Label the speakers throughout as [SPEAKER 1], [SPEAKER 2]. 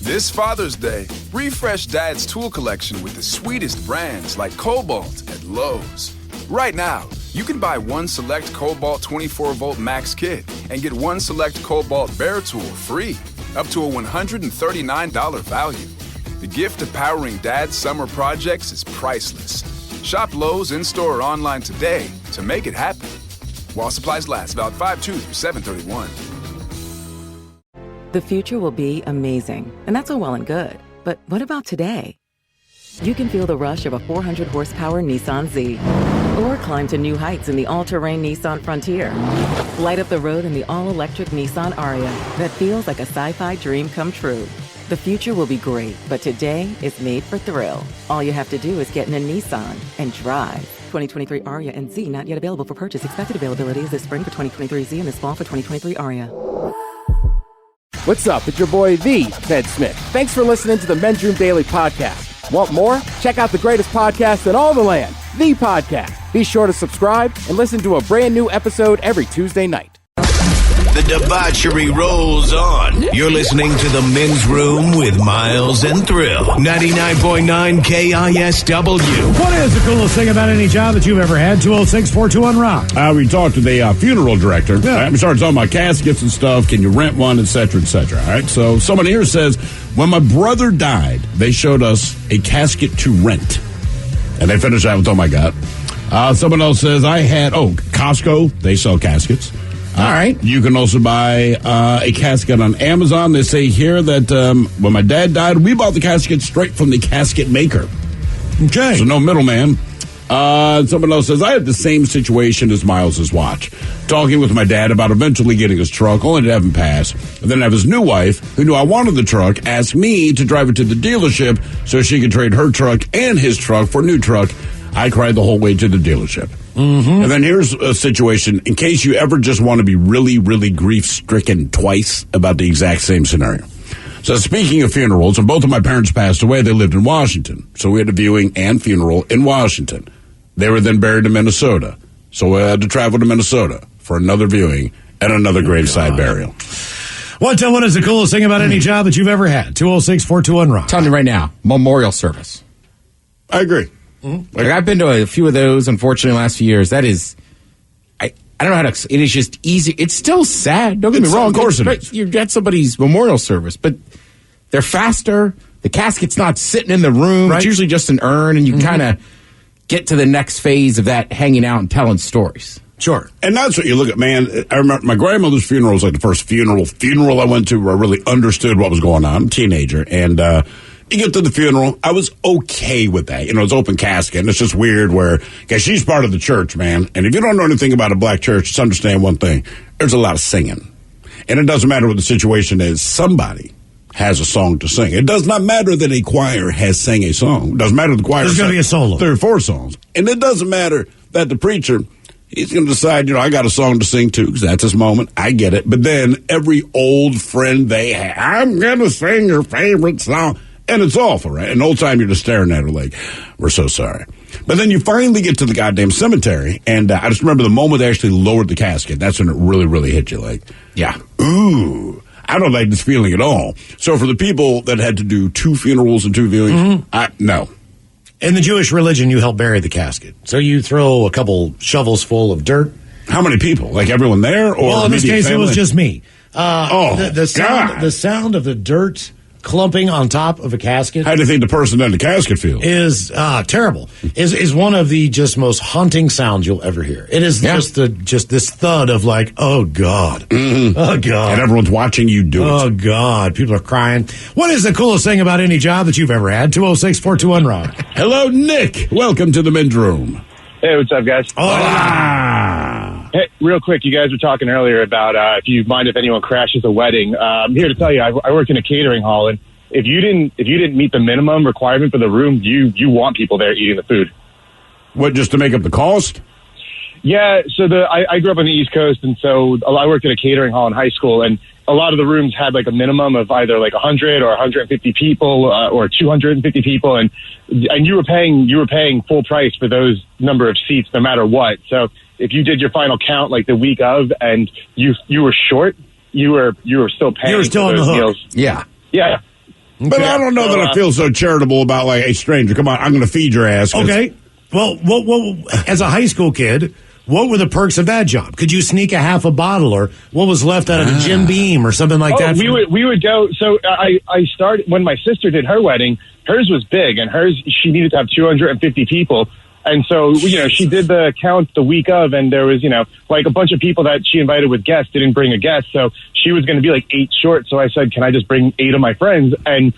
[SPEAKER 1] This Father's Day, refresh Dad's tool collection with the sweetest brands like Cobalt at Lowe's. Right now, you can buy one select Cobalt 24-volt Max kit and get one select Cobalt Bear tool free, up to a $139 value. The gift of powering Dad's summer projects is priceless. Shop Lowe's in-store or online today to make it happen. While supplies last, valid 5/2 through 7/31.
[SPEAKER 2] The future will be amazing, and that's all well and good. But what about today? You can feel the rush of a 400-horsepower Nissan Z, or climb to new heights in the all-terrain Nissan Frontier. Light up the road in the all-electric Nissan Aria that feels like a sci-fi dream come true. The future will be great, but today is made for thrill. All you have to do is get in a Nissan and drive. 2023 Aria and Z not yet available for purchase. Expected availability is this spring for 2023 Z and this fall for 2023 Aria.
[SPEAKER 3] What's up? It's your boy, the Ted Smith. Thanks for listening to the Men's Room Daily Podcast. Want more? Check out the greatest podcast in all the land, The Podcast. Be sure to subscribe and listen to a brand new episode every Tuesday night.
[SPEAKER 4] The debauchery rolls on. You're listening to the Men's Room with Miles and Thrill. 99.9 KISW.
[SPEAKER 5] What is the coolest thing about any job that you've ever had? 206-421-ROCK.
[SPEAKER 6] We talked to the funeral director. Yeah. We started talking about caskets and stuff. Can you rent one, et cetera, et cetera. All right. So someone here says, when my brother died, they showed us a casket to rent. And they finished that with, oh, my God. Someone else says, Costco. They sell caskets. All right. You can also buy a casket on Amazon. They say here that when my dad died, we bought the casket straight from the casket maker.
[SPEAKER 5] Okay.
[SPEAKER 6] So no middleman. Someone else says, I had the same situation as Miles's watch. Talking with my dad about eventually getting his truck, only to have him pass. And then have his new wife, who knew I wanted the truck, ask me to drive it to the dealership so she could trade her truck and his truck for a new truck. I cried the whole way to the dealership.
[SPEAKER 5] Mm-hmm.
[SPEAKER 6] And then here's a situation, in case you ever just want to be really, really grief-stricken twice about the exact same scenario. So speaking of funerals, and both of my parents passed away, they lived in Washington. So we had a viewing and funeral in Washington. They were then buried in Minnesota. So we had to travel to Minnesota for another viewing and another graveside burial.
[SPEAKER 5] What is the coolest thing about any job that you've ever had? 206-421-ROCK.
[SPEAKER 3] Telling you right now, memorial service.
[SPEAKER 6] I agree.
[SPEAKER 3] Mm-hmm. Like, I've been to a few of those, unfortunately, in the last few years. That is, I don't know how to, it is just easy. It's still sad. Don't get me wrong.
[SPEAKER 6] Of course it is.
[SPEAKER 3] You're at somebody's memorial service, but they're faster. The casket's not sitting in the room.
[SPEAKER 5] Right.
[SPEAKER 3] It's usually just an urn, and you kind of get to the next phase of that, hanging out and telling stories.
[SPEAKER 6] Sure. And that's what you look at, man. I remember my grandmother's funeral was like the first funeral I went to where I really understood what was going on. I'm a teenager. And, you get to the funeral, I was okay with that. You know, it's open casket, and it's just weird where, because she's part of the church, man. And if you don't know anything about a black church, just understand one thing. There's a lot of singing. And it doesn't matter what the situation is. Somebody has a song to sing. It does not matter that a choir has sang a song. It doesn't matter the choir.
[SPEAKER 5] There's going to be a solo.
[SPEAKER 6] 3 or 4 songs. And it doesn't matter that the preacher, he's going to decide, I got a song to sing too, because that's his moment. I get it. But then every old friend they have, I'm going to sing your favorite song. And it's awful, right? And the whole time you're just staring at her like, we're so sorry. But then you finally get to the goddamn cemetery, and I just remember the moment they actually lowered the casket. That's when it really, really hit you. Like, yeah, ooh, I don't like this feeling at all. So for the people that had to do 2 funerals and 2 viewings, no.
[SPEAKER 5] In the Jewish religion, you help bury the casket. So you throw a couple shovels full of dirt.
[SPEAKER 6] How many people? Like everyone there? Or
[SPEAKER 5] well, in this case,
[SPEAKER 6] family?
[SPEAKER 5] it was just me. The
[SPEAKER 6] God.
[SPEAKER 5] sound of the dirt clumping on top of a casket.
[SPEAKER 6] How do you think the person in the casket feels?
[SPEAKER 5] Is terrible. Is one of the just most haunting sounds you'll ever hear. It is just this thud of like, oh God, oh God,
[SPEAKER 6] and everyone's watching you do it.
[SPEAKER 5] Oh God, people are crying. What is the coolest thing about any job that you've ever had? 206-421-ROCK.
[SPEAKER 6] Hello, Nick. Welcome to the Men's Room.
[SPEAKER 7] Hey, what's up, guys? Hey, real quick, you guys were talking earlier about if you mind if anyone crashes a wedding. I'm here to tell you, I work in a catering hall, and if you didn't meet the minimum requirement for the room, you want people there eating the food.
[SPEAKER 6] What, just to make up the cost?
[SPEAKER 7] Yeah, so I grew up on the East Coast, and so I worked at a catering hall in high school, and a lot of the rooms had like a minimum of either like 100 or 150 people or 250 people, and you were paying full price for those number of seats no matter what. So if you did your final count like the week of and you were short, you were still paying.
[SPEAKER 5] You were still on the hook.
[SPEAKER 7] Meals.
[SPEAKER 3] Yeah.
[SPEAKER 7] Yeah.
[SPEAKER 6] But I don't know that I feel so charitable about, like, hey, stranger, come on, I'm going to feed your ass.
[SPEAKER 5] Okay. Well, as a high school kid, what were the perks of that job? Could you sneak a half a bottle, or what was left out of the Jim Beam or something like that?
[SPEAKER 7] We would go. So I started when my sister did her wedding. Hers was big, and she needed to have 250 people. And so, she did the count the week of, and there was, like a bunch of people that she invited with guests didn't bring a guest. So she was going to be like 8 short. So I said, can I just bring 8 of my friends? And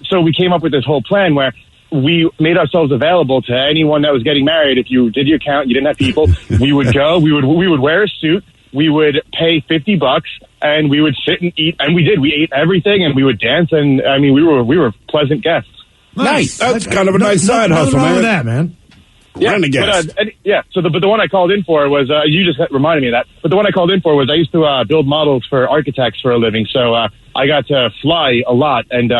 [SPEAKER 7] so we came up with this whole plan where we made ourselves available to anyone that was getting married. If you did your count, you didn't have people, we would go, we would wear a suit, we would pay $50, and we would sit and eat. And we did. We ate everything, and we would dance. And I mean, we were pleasant guests.
[SPEAKER 5] Nice.
[SPEAKER 6] That's kind of a nice side hustle,
[SPEAKER 5] man. With that, man.
[SPEAKER 7] Yeah, So the one I called in for was you just reminded me of that. But the one I called in for was I used to build models for architects for a living. So I got to fly a lot and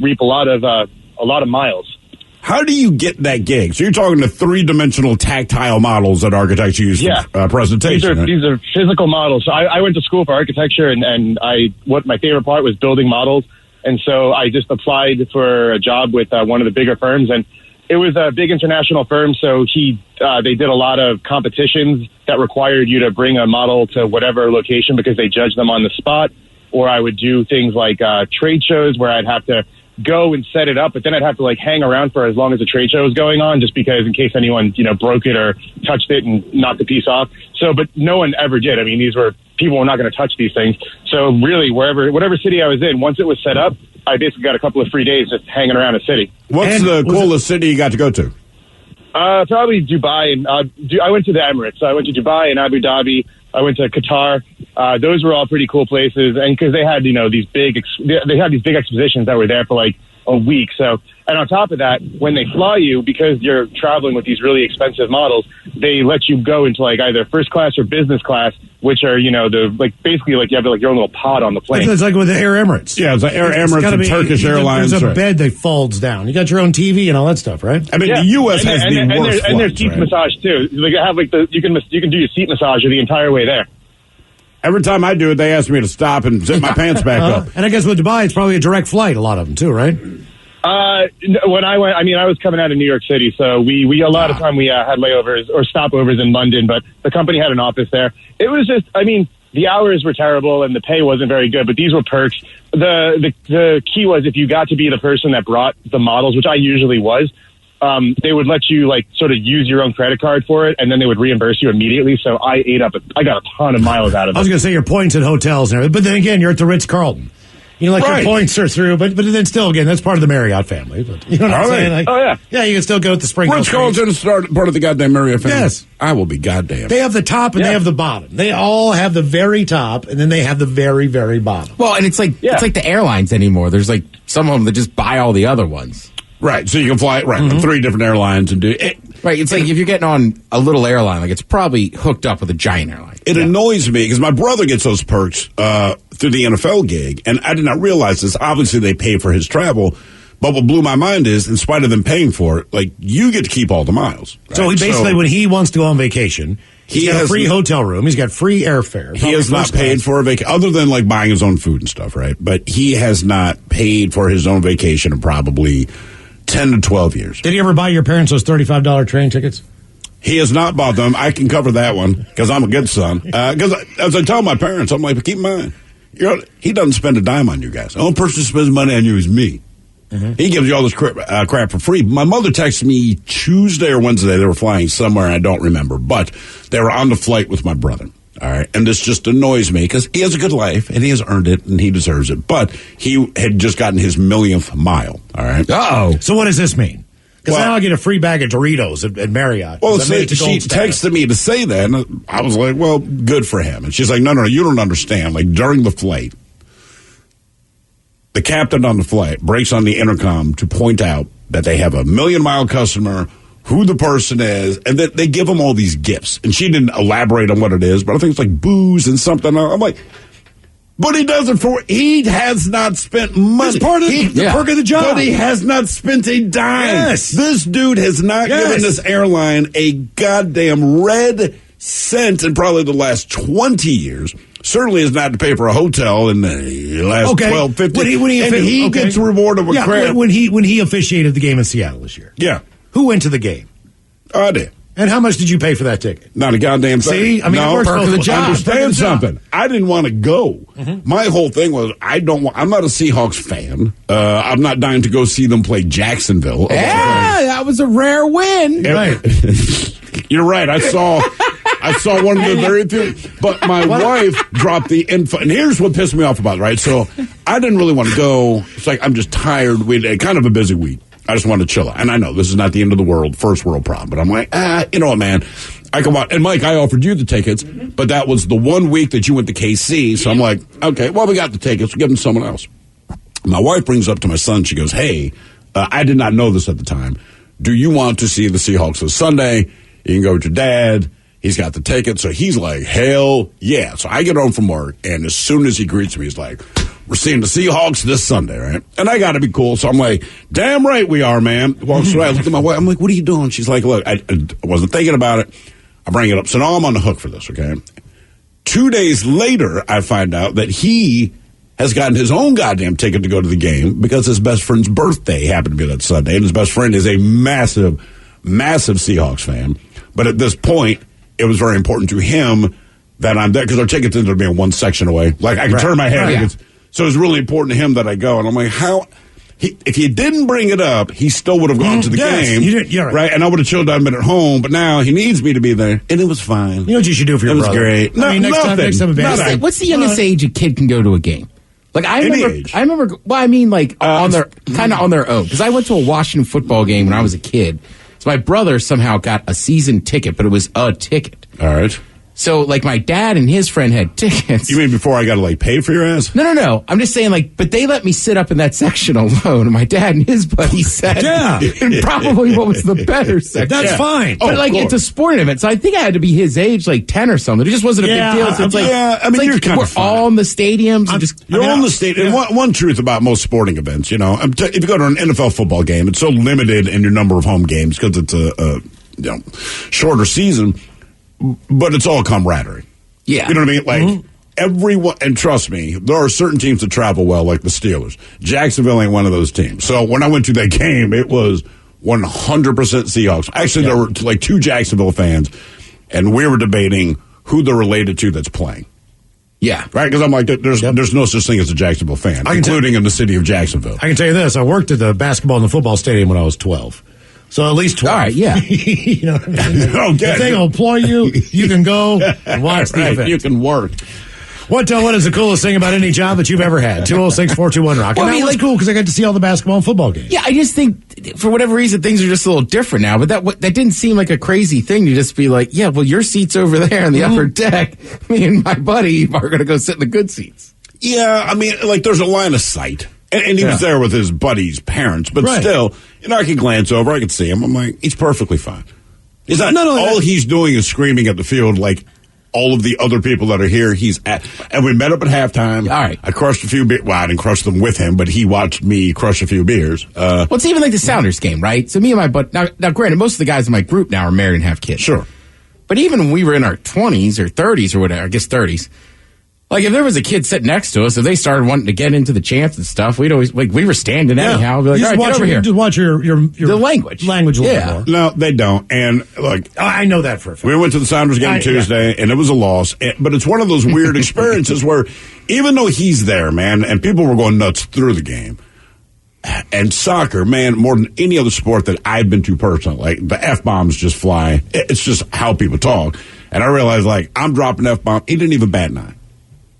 [SPEAKER 7] reap a lot of miles.
[SPEAKER 6] How do you get that gig? So you're talking to 3-dimensional tactile models that architects use for presentation.
[SPEAKER 7] These are physical models. So I went to school for architecture, and what my favorite part was building models. And so I just applied for a job with one of the bigger firms, and it was a big international firm, so they did a lot of competitions that required you to bring a model to whatever location because they judged them on the spot. Or I would do things like trade shows where I'd have to go and set it up, but then I'd have to like hang around for as long as the trade show was going on, just because in case anyone broke it or touched it and knocked the piece off. So, but no one ever did. I mean, people were not going to touch these things. So really, whatever city I was in, once it was set up, I basically got a couple of free days just hanging around a city.
[SPEAKER 6] What's the coolest city you got to go to?
[SPEAKER 7] Probably Dubai. And I went to the Emirates. So I went to Dubai and Abu Dhabi. I went to Qatar. Those were all pretty cool places. And because they had, these big expositions that were there for like a week. So, and on top of that, when they fly you, because you're traveling with these really expensive models, they let you go into like either first class or business class, which are, basically like you have like your own little pod on the plane.
[SPEAKER 5] It's like with the Air Emirates.
[SPEAKER 6] Yeah, it's like Air Emirates and Turkish Airlines.
[SPEAKER 5] There's a bed that folds down. You got your own TV and all that stuff, right?
[SPEAKER 6] I mean, the U.S. has the worst
[SPEAKER 7] and there's seat massage too. Like I have you can do your seat massage the entire way there.
[SPEAKER 6] Every time I do it, they ask me to stop and zip my pants back up.
[SPEAKER 5] And I guess with Dubai, it's probably a direct flight, a lot of them too, right?
[SPEAKER 7] When I went, I was coming out of New York City, so we a lot of time we had layovers or stopovers in London, but the company had an office there. It was just, the hours were terrible and the pay wasn't very good, but these were perks. The key was if you got to be the person that brought the models, which I usually was, they would let you like sort of use your own credit card for it, and then they would reimburse you immediately. So I got a ton of miles out of it.
[SPEAKER 5] I was going to say your points at hotels and everything, but then again, you're at the Ritz-Carlton. Your points are through, but then still, again, that's part of the Marriott family. But you know what I'm saying? Like,
[SPEAKER 7] oh, yeah.
[SPEAKER 5] Yeah, you can still go with the Spring.
[SPEAKER 6] Ritz-Carlton is part of the goddamn Marriott family.
[SPEAKER 5] Yes.
[SPEAKER 6] I will be goddamn.
[SPEAKER 5] They have the top and they have the bottom. They all have the very top, and then they have the very, very bottom.
[SPEAKER 8] Well, and it's like the airlines anymore. There's like some of them that just buy all the other ones.
[SPEAKER 6] Right, so you can fly with 3 different airlines and do it.
[SPEAKER 8] Right, it's like if you're getting on a little airline, like it's probably hooked up with a giant airline.
[SPEAKER 6] It annoys me because my brother gets those perks through the NFL gig, and I did not realize this. Obviously, they pay for his travel, but what blew my mind is, in spite of them paying for it, like you get to keep all the miles. Right?
[SPEAKER 5] So he basically, when he wants to go on vacation, he's got a free hotel room, he's got free airfare.
[SPEAKER 6] He has not paid for a vacation, other than like buying his own food and stuff, right? But he has not paid for his own vacation in probably 10 to 12 years.
[SPEAKER 5] Did he ever buy your parents those $35 train tickets?
[SPEAKER 6] He has not bought them. I can cover that one because I'm a good son. Because as I tell my parents, I'm like, but keep in mind, he doesn't spend a dime on you guys. The only person who spends money on you is me. Mm-hmm. He gives you all this crap for free. My mother texted me Tuesday or Wednesday. They were flying somewhere, I don't remember. But they were on the flight with my brother. All right. And this just annoys me because he has a good life and he has earned it and he deserves it. But he had just gotten his 1,000th mile. All right.
[SPEAKER 5] Uh-oh. So what does this mean? Because now I get a free bag of Doritos at Marriott.
[SPEAKER 6] Well, she texted me to say that. And I was like, well, good for him. And she's like, no, you don't understand. Like during the flight, the captain on the flight breaks on the intercom to point out that they have a 1,000,000-mile customer, who the person is, and that they give them all these gifts. And she didn't elaborate on what it is, but I think it's like booze and something. I'm like, but he does it he has not spent money.
[SPEAKER 5] It's part of the perk of the job.
[SPEAKER 6] But he has not spent a dime.
[SPEAKER 5] Yes.
[SPEAKER 6] This dude has not given this airline a goddamn red cent in probably the last 20 years. certainly is not to pay for a hotel in the last 12, 15.
[SPEAKER 5] When he
[SPEAKER 6] gets rewarded with credit.
[SPEAKER 5] When he officiated the game in Seattle this year.
[SPEAKER 6] Yeah.
[SPEAKER 5] Who went to the game?
[SPEAKER 6] I did.
[SPEAKER 5] And how much did you pay for that ticket?
[SPEAKER 6] Not a goddamn thing.
[SPEAKER 5] See? I mean,
[SPEAKER 6] no,
[SPEAKER 5] it works both ways.
[SPEAKER 6] Understand something. I didn't want to go.
[SPEAKER 5] Mm-hmm.
[SPEAKER 6] My whole thing was I'm not a Seahawks fan. I'm not dying to go see them play Jacksonville.
[SPEAKER 8] Yeah, that was a rare win.
[SPEAKER 6] Right. You're right. I saw one of the very few. But my wife dropped the info. And here's what pissed me off about it, right? So I didn't really want to go. It's like I'm just tired. We had kind of a busy week. I just want to chill out. And I know this is not the end of the world, first world problem. But I'm like, you know what, man? I come on. And Mike, I offered you the tickets, but that was the 1 week that you went to KC. So I'm like, okay, well, we got the tickets. We'll give them to someone else. My wife brings up to my son. She goes, hey, I did not know this at the time. Do you want to see the Seahawks this Sunday? You can go with your dad. He's got the ticket. So he's like, hell yeah. So I get home from work, and as soon as he greets me, he's like, we're seeing the Seahawks this Sunday, right? And I got to be cool. So I'm like, damn right we are, man. Walks away. I looked at my wife. I'm like, what are you doing? She's like, look, I wasn't thinking about it. I bring it up. So now I'm on the hook for this, okay? 2 days later, I find out that he has gotten his own goddamn ticket to go to the game because his best friend's birthday happened to be that Sunday. And his best friend is a massive, massive Seahawks fan. But at this point, it was very important to him that I'm there because our tickets ended up being one section away. Like, I can turn my head.
[SPEAKER 8] Yeah.
[SPEAKER 6] So it was really important to him that I go. And I'm like, how? If he didn't bring it up, he still would have gone to the game.
[SPEAKER 5] You did, you're
[SPEAKER 6] right. And I would have chilled out and been at home. But now he needs me to be there. And it was fine.
[SPEAKER 5] You know what you should do for your brother?
[SPEAKER 6] It was great.
[SPEAKER 5] I mean, next time
[SPEAKER 8] What's the youngest age a kid can go to a game? Like I
[SPEAKER 6] age.
[SPEAKER 8] remember. Well, I mean, like on their kind of on their own. Because I went to a Washington football game when I was a kid. So my brother somehow got a season ticket, but it was a ticket.
[SPEAKER 6] All right.
[SPEAKER 8] So, like, my dad and his friend had tickets.
[SPEAKER 6] You mean before I got to, like, pay for your ass?
[SPEAKER 8] No. I'm just saying, like, but they let me sit up in that section alone. And my dad and his buddy sat in probably what was the better section.
[SPEAKER 5] That's fine.
[SPEAKER 8] But, it's a sporting event. So I think I had to be his age, like 10 or something. It just wasn't a big deal. So it's like,
[SPEAKER 6] I mean, you're kind of
[SPEAKER 8] we're all in the stadiums.
[SPEAKER 6] You're all in the stadium. And one truth about most sporting events, you know, if you go to an NFL football game, it's so limited in your number of home games because it's a shorter season, but it's all camaraderie.
[SPEAKER 8] Yeah.
[SPEAKER 6] You know what I mean? Like, everyone, and trust me, there are certain teams that travel well, like the Steelers. Jacksonville ain't one of those teams. So when I went to that game, it was 100% Seahawks. Actually, there were like two Jacksonville fans, and we were debating who they're related to that's playing.
[SPEAKER 8] Yeah.
[SPEAKER 6] Right? Because I'm like, there's no such thing as a Jacksonville fan, including in the city of Jacksonville.
[SPEAKER 5] I can tell you this. I worked at the basketball and the football stadium when I was 12. So at least 12.
[SPEAKER 8] All right, yeah.
[SPEAKER 5] You know what I mean? If they employ you, you can go and watch the event.
[SPEAKER 6] You can work.
[SPEAKER 5] What is the coolest thing about any job that you've ever had? 206-421-ROCK.
[SPEAKER 8] Well,
[SPEAKER 5] and that was cool because I got to see all the basketball and football games.
[SPEAKER 8] Yeah, I just think for whatever reason things are just a little different now. But that didn't seem like a crazy thing to just be like, yeah, well, your seat's over there in the upper deck. Me and my buddy are going to go sit in the good seats.
[SPEAKER 6] Yeah, I mean, like there's a line of sight. And he was there with his buddy's parents, but still, you know, I could glance over, I could see him. I'm like, he's perfectly fine. He's not. All he's doing is screaming at the field like all of the other people that are here. And we met up at halftime.
[SPEAKER 8] All right.
[SPEAKER 6] I crushed a few beers. Well, I didn't crush them with him, but he watched me crush a few beers.
[SPEAKER 8] Well, it's even like the Sounders game, right? So me and my buddy, now granted, most of the guys in my group now are married and have kids.
[SPEAKER 6] Sure.
[SPEAKER 8] But even when we were in our 20s or 30s or whatever, I guess 30s, like, if there was a kid sitting next to us, if they started wanting to get into the chants and stuff, we'd always, like, we were standing anyhow. We'd be like, all right, get over here.
[SPEAKER 5] Just watch your
[SPEAKER 8] the language.
[SPEAKER 5] Language a little bit more.
[SPEAKER 6] No, they don't. And, like,
[SPEAKER 5] I know that for a fact.
[SPEAKER 6] We went to the Sounders game Tuesday, and it was a loss. But it's one of those weird experiences where even though he's there, man, and people were going nuts through the game, and soccer, man, more than any other sport that I've been to personally, like, the F-bombs just fly. It's just how people talk. And I realized, like, I'm dropping F-bomb. He didn't even bat an eye.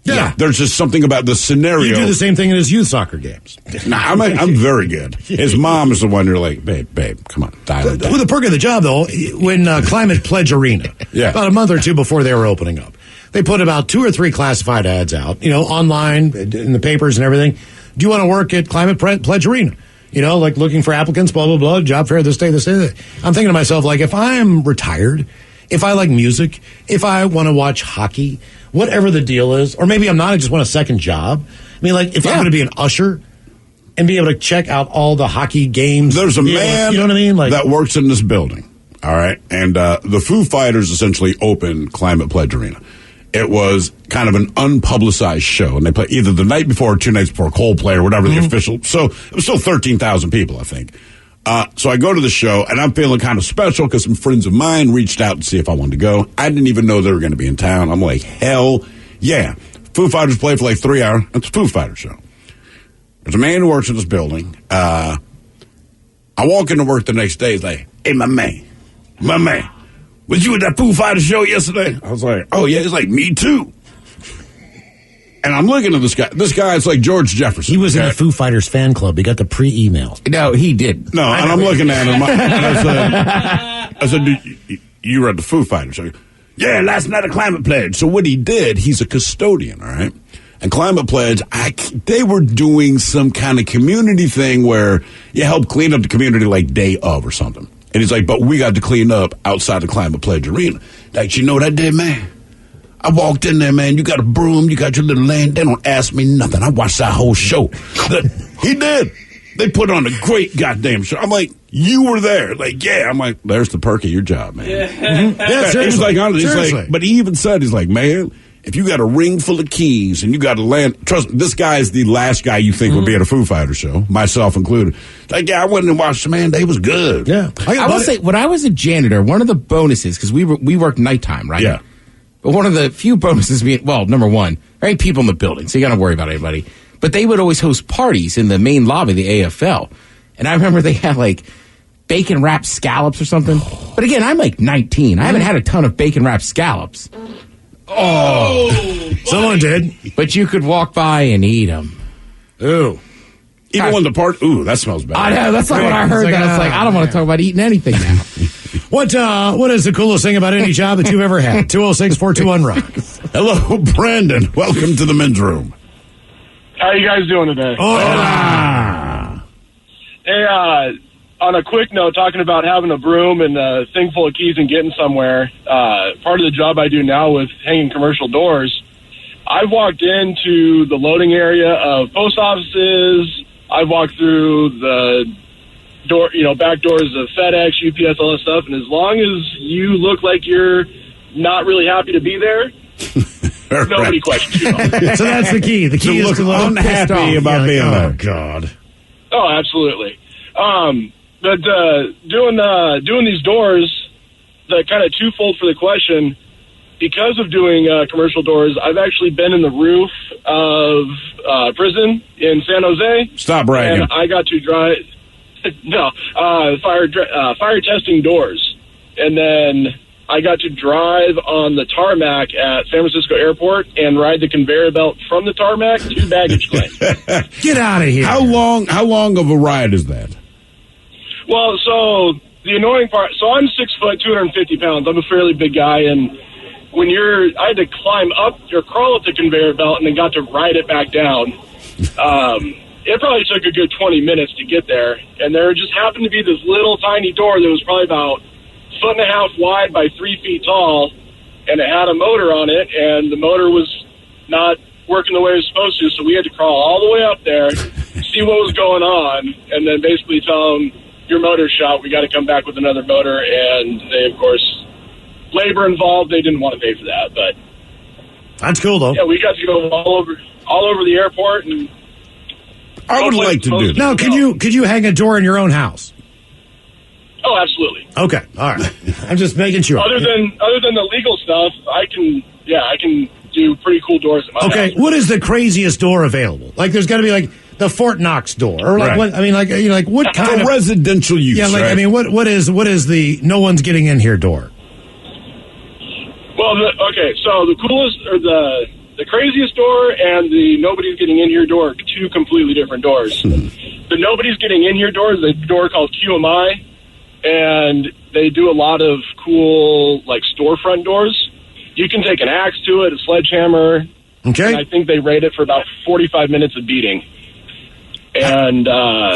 [SPEAKER 5] Yeah.
[SPEAKER 6] There's just something about the scenario.
[SPEAKER 5] You do the same thing in his youth soccer games.
[SPEAKER 6] Nah, I'm very good. His mom is the one you're like, babe, come on, dial it down.
[SPEAKER 5] With the perk of the job, though, when Climate Pledge Arena, about a month or two before they were opening up, they put about 2 or 3 classified ads out, you know, online, in the papers and everything. Do you want to work at Climate Pledge Arena? You know, like looking for applicants, blah, blah, blah, job fair, this day, that. I'm thinking to myself, like, if I'm retired, if I like music, if I want to watch hockey, whatever the deal is, or maybe I'm not, I just want a second job. I mean, like, if I'm going to be an usher and be able to check out all the hockey games.
[SPEAKER 6] There's a man
[SPEAKER 5] you know what I mean? Like,
[SPEAKER 6] that works in this building, all right? And the Foo Fighters essentially opened Climate Pledge Arena. It was kind of an unpublicized show, and they played either the night before or 2 nights before Coldplay or whatever the official. So it was still 13,000 people, I think. So I go to the show, and I'm feeling kind of special because some friends of mine reached out to see if I wanted to go. I didn't even know they were going to be in town. I'm like, hell yeah. Foo Fighters play for like 3 hours. It's a Foo Fighters show. There's a man who works in this building. I walk into work the next day. He's like, hey, my man, was you at that Foo Fighters show yesterday? I was like, oh, yeah. He's like, me too. And I'm looking at this guy. This guy is like George Jefferson.
[SPEAKER 5] He was in the Foo Fighters fan club. He got the pre-email.
[SPEAKER 8] No, he did.
[SPEAKER 6] No, and I'm looking at him. And I said, you were at the Foo Fighters show? Yeah, last night at Climate Pledge. So what he did, he's a custodian, all right? And Climate Pledge, they were doing some kind of community thing where you help clean up the community like day of or something. And he's like, but we got to clean up outside the Climate Pledge arena. Like, you know what I did, man? I walked in there, man. You got a broom. You got your little land. They don't ask me nothing. I watched that whole show. He did. They put on a great goddamn show. I'm like, you were there. Like, yeah. I'm like, there's the perk of your job, man. Yeah, seriously. He's like, honestly, he's like, but he even said, he's like, man, if you got a ring full of keys and you got a land, trust me, this guy is the last guy you think would be at a Foo Fighters show, myself included. Like, yeah, I went and watched, man. They was good.
[SPEAKER 5] Yeah.
[SPEAKER 8] I will say, when I was a janitor, one of the bonuses, because we worked nighttime, right?
[SPEAKER 6] Yeah.
[SPEAKER 8] But one of the few bonuses being, well, number one, there ain't people in the building, so you got to worry about anybody. But they would always host parties in the main lobby of the AFL. And I remember they had like bacon wrapped scallops or something. But again, I'm like 19. I haven't had a ton of bacon wrapped scallops.
[SPEAKER 5] Oh, someone did.
[SPEAKER 8] But you could walk by and eat them.
[SPEAKER 6] Ooh. Even when the part, ooh, that smells bad.
[SPEAKER 8] I know, that's like what I heard. Like, I was like, I don't want to talk about eating anything now.
[SPEAKER 5] What is the coolest thing about any job that you've ever had? 206-421-ROCK.
[SPEAKER 6] Hello, Brandon. Welcome to the men's room.
[SPEAKER 7] How you guys doing today? Hey, on a quick note, talking about having a broom and a thing full of keys and getting somewhere, part of the job I do now with hanging commercial doors, I've walked into the loading area of post offices. I've walked through the door, back doors of FedEx, UPS, all that stuff. And as long as you look like you're not really happy to be there, nobody questions you.
[SPEAKER 5] So that's the key. The key is to look
[SPEAKER 6] unhappy about being there.
[SPEAKER 5] Oh, God.
[SPEAKER 7] Oh, absolutely. But doing these doors, the kind of twofold for the question, because of doing commercial doors, I've actually been in the roof of prison in San Jose.
[SPEAKER 6] Stop bragging.
[SPEAKER 7] And I got to drive, fire testing doors. And then I got to drive on the tarmac at San Francisco Airport and ride the conveyor belt from the tarmac to baggage claim.
[SPEAKER 5] Get out of here.
[SPEAKER 6] How long of a ride is that?
[SPEAKER 7] Well, so the annoying part, so I'm 6 foot, 250 pounds. I'm a fairly big guy, and I had to climb up or crawl up the conveyor belt and then got to ride it back down. It probably took a good 20 minutes to get there, and there just happened to be this little tiny door that was probably about 1.5 feet wide by 3 feet tall, and it had a motor on it, and the motor was not working the way it was supposed to, so we had to crawl all the way up there, see what was going on, and then basically tell them, your motor's shot, we got to come back with another motor, and they, of course, labor involved, they didn't want to pay for that, but
[SPEAKER 5] that's cool, though.
[SPEAKER 7] Yeah, we got to go all over the airport, and
[SPEAKER 6] I would like to do that.
[SPEAKER 5] Now, could you hang a door in your own house?
[SPEAKER 7] Oh, absolutely.
[SPEAKER 5] Okay, all right. I'm just making sure.
[SPEAKER 7] Other than the legal stuff, I can do pretty cool doors in my house.
[SPEAKER 5] Okay, what is the craziest door available? Like, there's got to be like the Fort Knox door, or like what? I mean, like what kind of
[SPEAKER 6] residential use?
[SPEAKER 5] Yeah, like
[SPEAKER 6] right?
[SPEAKER 5] I mean, what is the no one's getting in here door?
[SPEAKER 7] Well, so the coolest or the craziest door and the nobody's getting in here door are two completely different doors. The nobody's getting in here door is a door called QMI, and they do a lot of cool like storefront doors. You can take an axe to it, a sledgehammer.
[SPEAKER 5] Okay.
[SPEAKER 7] And I think they rate it for about 45 minutes of beating. And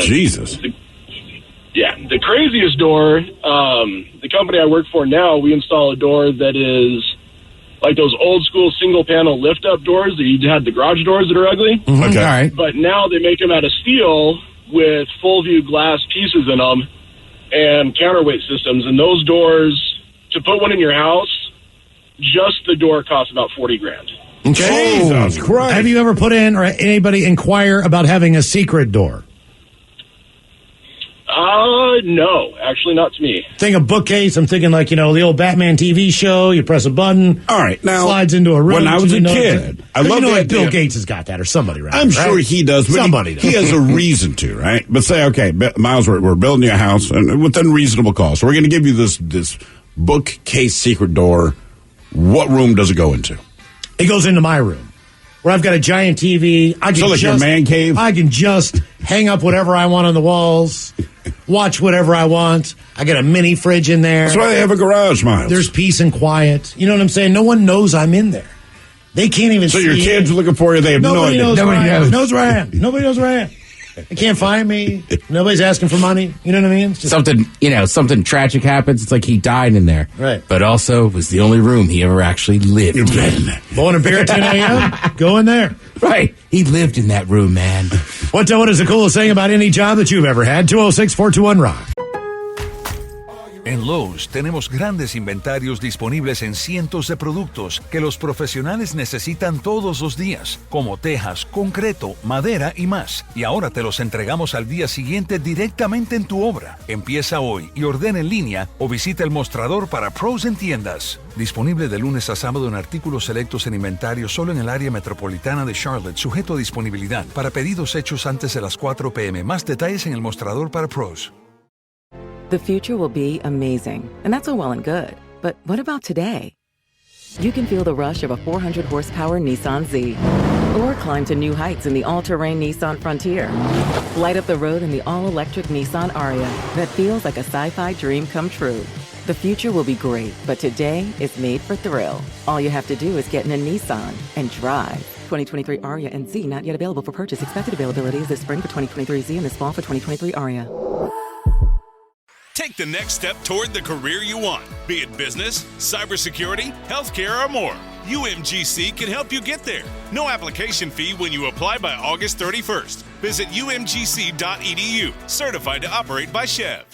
[SPEAKER 6] Jesus.
[SPEAKER 7] The craziest door, the company I work for now, we install a door that is like those old school single panel lift up doors that you had the garage doors that are ugly.
[SPEAKER 8] Mm-hmm. Okay. All right.
[SPEAKER 7] But now they make them out of steel with full view glass pieces in them and counterweight systems. And those doors, to put one in your house, just the door costs about $40,000.
[SPEAKER 6] Jesus Christ.
[SPEAKER 5] Have you ever put in or anybody inquire about having a secret door?
[SPEAKER 7] No, actually not to me.
[SPEAKER 5] Think a bookcase. I'm thinking like, the old Batman TV show. You press a button.
[SPEAKER 6] All right, now
[SPEAKER 5] slides into a room.
[SPEAKER 6] when I was a kid, I love
[SPEAKER 5] like Bill Gates has got that or somebody, right?
[SPEAKER 6] I'm sure he does. But
[SPEAKER 5] somebody does.
[SPEAKER 6] He has a reason to, right? But say, okay, Miles, we're building you a house and within reasonable cost. So we're going to give you this bookcase secret door. What room does it go into?
[SPEAKER 5] It goes into my room. Where I've got a giant TV.
[SPEAKER 6] Your man cave?
[SPEAKER 5] I can just hang up whatever I want on the walls, watch whatever I want. I got a mini fridge in there.
[SPEAKER 6] That's why they have a garage, Miles.
[SPEAKER 5] There's peace and quiet. You know what I'm saying? No one knows I'm in there. They can't even see.
[SPEAKER 6] So your kids are looking for you. They have no idea.
[SPEAKER 5] Nobody knows where I am. Nobody knows where I am. They can't find me. Nobody's asking for money. You know what I mean?
[SPEAKER 8] Something tragic happens. It's like he died in there.
[SPEAKER 5] Right.
[SPEAKER 8] But also, it was the only room he ever actually lived in.
[SPEAKER 5] Blowing a beer at 10 a.m.? Go in there.
[SPEAKER 8] Right. He lived in that room, man.
[SPEAKER 5] What is the coolest thing about any job that you've ever had? 206-421-ROCK.
[SPEAKER 9] En Lowe's tenemos grandes inventarios disponibles en cientos de productos que los profesionales necesitan todos los días, como tejas, concreto, madera y más. Y ahora te los entregamos al día siguiente directamente en tu obra. Empieza hoy y ordena en línea o visita el mostrador para pros en tiendas. Disponible de lunes a sábado en artículos selectos en inventario solo en el área metropolitana de Charlotte, sujeto a disponibilidad. Para pedidos hechos antes de las 4 p.m. Más detalles en el mostrador para pros.
[SPEAKER 2] The future will be amazing, and that's all well and good. But what about today? You can feel the rush of a 400-horsepower Nissan Z, or climb to new heights in the all-terrain Nissan Frontier. Light up the road in the all-electric Nissan Ariya that feels like a sci-fi dream come true. The future will be great, but today is made for thrill. All you have to do is get in a Nissan and drive. 2023 Ariya and Z not yet available for purchase. Expected availability is this spring for 2023 Z and this fall for 2023 Ariya.
[SPEAKER 10] Take the next step toward the career you want, be it business, cybersecurity, healthcare, or more. UMGC can help you get there. No application fee when you apply by August 31st. Visit umgc.edu, certified to operate by Chev.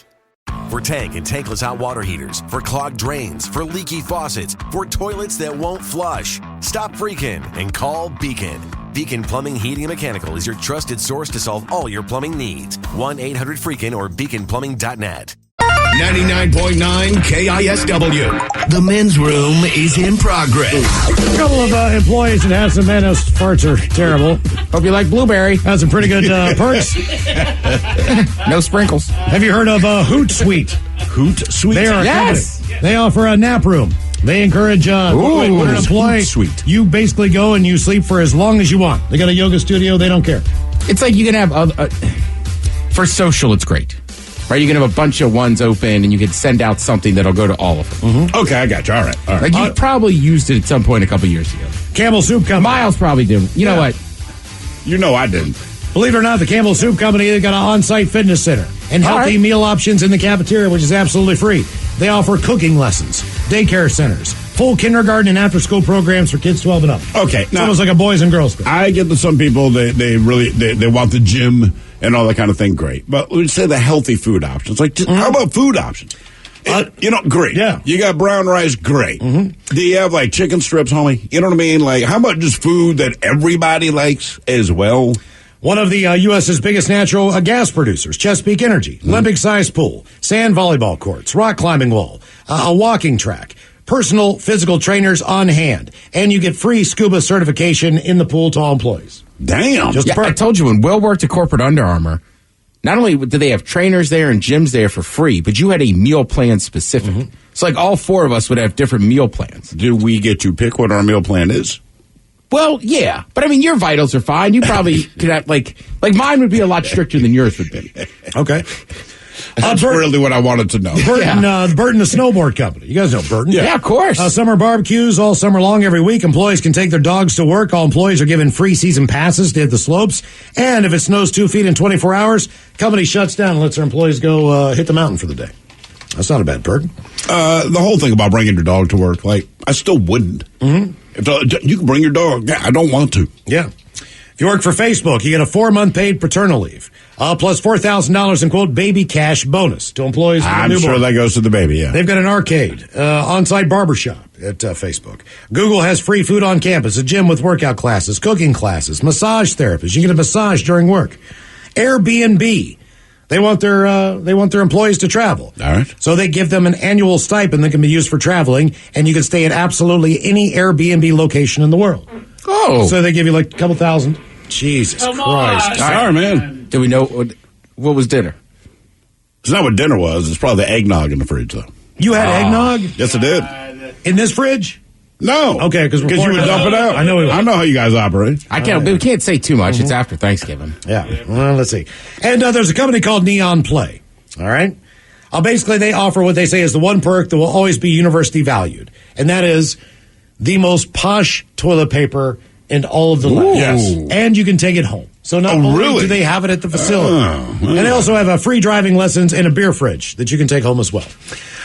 [SPEAKER 11] For tank and tankless hot water heaters, for clogged drains, for leaky faucets, for toilets that won't flush. Stop freaking and call Beacon. Beacon Plumbing, Heating, and Mechanical is your trusted source to solve all your plumbing needs. 1-800-FREAKIN or beaconplumbing.net.
[SPEAKER 4] 99.9 KISW. The men's room is in progress.
[SPEAKER 5] A couple of employees that have some Manos farts are terrible.
[SPEAKER 8] Hope you like blueberry.
[SPEAKER 5] Has some pretty good perks.
[SPEAKER 8] No sprinkles.
[SPEAKER 5] Have you heard of Hootsuite?
[SPEAKER 6] Hootsuite?
[SPEAKER 5] They are a
[SPEAKER 8] yes.
[SPEAKER 5] company. They offer a nap room. They encourage when an employee, you basically go and you sleep for as long as you want. They got a yoga studio. They don't care.
[SPEAKER 8] It's like you can have, for social, it's great. Right, you can have a bunch of ones open, and you can send out something that'll go to all of them.
[SPEAKER 6] Mm-hmm. Okay, I got you. All right.
[SPEAKER 8] Like you probably used it at some point a couple years ago.
[SPEAKER 5] Campbell Soup Company.
[SPEAKER 8] Miles probably did. You know what?
[SPEAKER 6] You know I didn't.
[SPEAKER 5] Believe it or not, the Campbell Soup Company, they got an on-site fitness center and healthy meal options in the cafeteria, which is absolutely free. They offer cooking lessons, daycare centers, full kindergarten and after-school programs for kids 12 and up.
[SPEAKER 6] Okay,
[SPEAKER 5] it's almost like a boys and girls club.
[SPEAKER 6] I get that some people they want the gym and all that kind of thing. Great, but we say the healthy food options. Like, how about food options? Great.
[SPEAKER 5] Yeah.
[SPEAKER 6] You got brown rice, great. Mm-hmm. Do you have, like, chicken strips, homie? You know what I mean? Like, how about just food that everybody likes as well?
[SPEAKER 5] One of the U.S.'s biggest natural gas producers, Chesapeake Energy, Olympic-sized pool, sand volleyball courts, rock climbing wall, a walking track, personal physical trainers on hand, and you get free scuba certification in the pool to all employees.
[SPEAKER 6] Damn.
[SPEAKER 8] I told you, when Will worked at corporate Under Armour, not only did they have trainers there and gyms there for free, but you had a meal plan specific. Mm-hmm. So like all four of us would have different meal plans.
[SPEAKER 6] Do we get to pick what our meal plan is?
[SPEAKER 8] Well, yeah. But I mean, your vitals are fine. You probably could have, like mine would be a lot stricter than yours would be.
[SPEAKER 5] Okay.
[SPEAKER 6] That's really what I wanted to know.
[SPEAKER 5] Burton, the snowboard company. You guys know Burton.
[SPEAKER 8] Yeah, of course.
[SPEAKER 5] Summer barbecues all summer long every week. Employees can take their dogs to work. All employees are given free season passes to hit the slopes. And if it snows 2 feet in 24 hours, company shuts down and lets their employees go hit the mountain for the day. That's not a bad perk.
[SPEAKER 6] The whole thing about bringing your dog to work, like, I still wouldn't. Mm-hmm. If you can bring your dog. Yeah, I don't want to.
[SPEAKER 5] Yeah. If you work for Facebook, you get a 4-month paid paternal leave, plus $4,000 in, quote, baby cash bonus to employees.
[SPEAKER 6] I'm sure that goes to the baby, yeah.
[SPEAKER 5] They've got an arcade, on-site barbershop, at Facebook. Google has free food on campus, a gym with workout classes, cooking classes, massage therapists. You can get a massage during work. Airbnb. They want their employees to travel.
[SPEAKER 6] All right.
[SPEAKER 5] So they give them an annual stipend that can be used for traveling, and you can stay at absolutely any Airbnb location in the world.
[SPEAKER 8] Oh.
[SPEAKER 5] So they give you like a couple thousand. Jesus Christ.
[SPEAKER 6] Sorry, man.
[SPEAKER 8] Do we know what was dinner?
[SPEAKER 6] It's not what dinner was. It's probably the eggnog in the fridge, though.
[SPEAKER 5] You had eggnog?
[SPEAKER 6] Yes, I did.
[SPEAKER 5] In this fridge?
[SPEAKER 6] No.
[SPEAKER 5] Okay, because
[SPEAKER 6] you would dump it out. I know how you guys operate.
[SPEAKER 8] We can't say too much. It's after Thanksgiving.
[SPEAKER 5] Yeah. Well, let's see. And there's a company called Neon Play. All right. Basically, they offer what they say is the one perk that will always be university valued, and that is the most posh toilet paper in all of the land.
[SPEAKER 6] Yes.
[SPEAKER 5] And you can take it home. So not only do they have it at the facility, and they also have free driving lessons and a beer fridge that you can take home as well.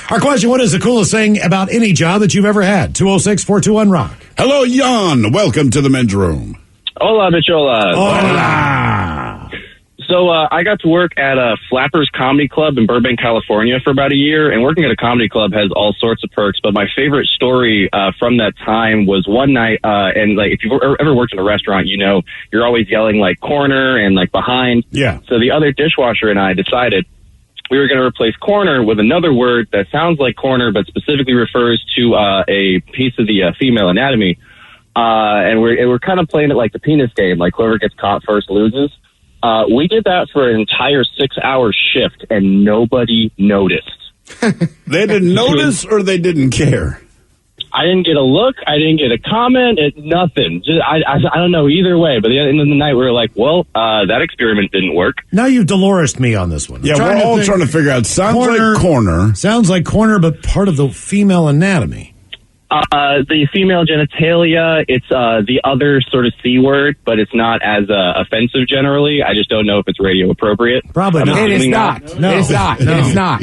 [SPEAKER 5] Our question, what is the coolest thing about any job that you've ever had? 206-421-ROCK.
[SPEAKER 6] Hello, Jan. Welcome to the men's room.
[SPEAKER 12] Hola, bichola.
[SPEAKER 6] Hola.
[SPEAKER 12] So I got to work at a Flappers Comedy Club in Burbank, California for about a year, and working at a comedy club has all sorts of perks, but my favorite story from that time was one night, and like if you've ever worked in a restaurant, you know, you're always yelling like corner and like behind.
[SPEAKER 6] Yeah.
[SPEAKER 12] So the other dishwasher and I decided we were going to replace corner with another word that sounds like corner, but specifically refers to a piece of the female anatomy. And we're kind of playing it like the penis game, like whoever gets caught first loses. We did that for an entire 6-hour shift, and nobody noticed.
[SPEAKER 6] They didn't notice, or they didn't care?
[SPEAKER 12] I didn't get a look. I didn't get a comment. Nothing. I don't know either way. But at the end of the night, we were like, well, that experiment didn't work.
[SPEAKER 5] Now you've Dolores'd me on this one.
[SPEAKER 6] Yeah, we're all trying to figure out. Sounds like corner.
[SPEAKER 5] Sounds like corner, but part of the female anatomy.
[SPEAKER 12] The female genitalia, it's the other sort of C word, but it's not as offensive generally. I just don't know if it's radio appropriate.
[SPEAKER 5] Probably not.
[SPEAKER 8] It is not.
[SPEAKER 5] No.
[SPEAKER 8] It is not.
[SPEAKER 5] No.
[SPEAKER 8] It is not.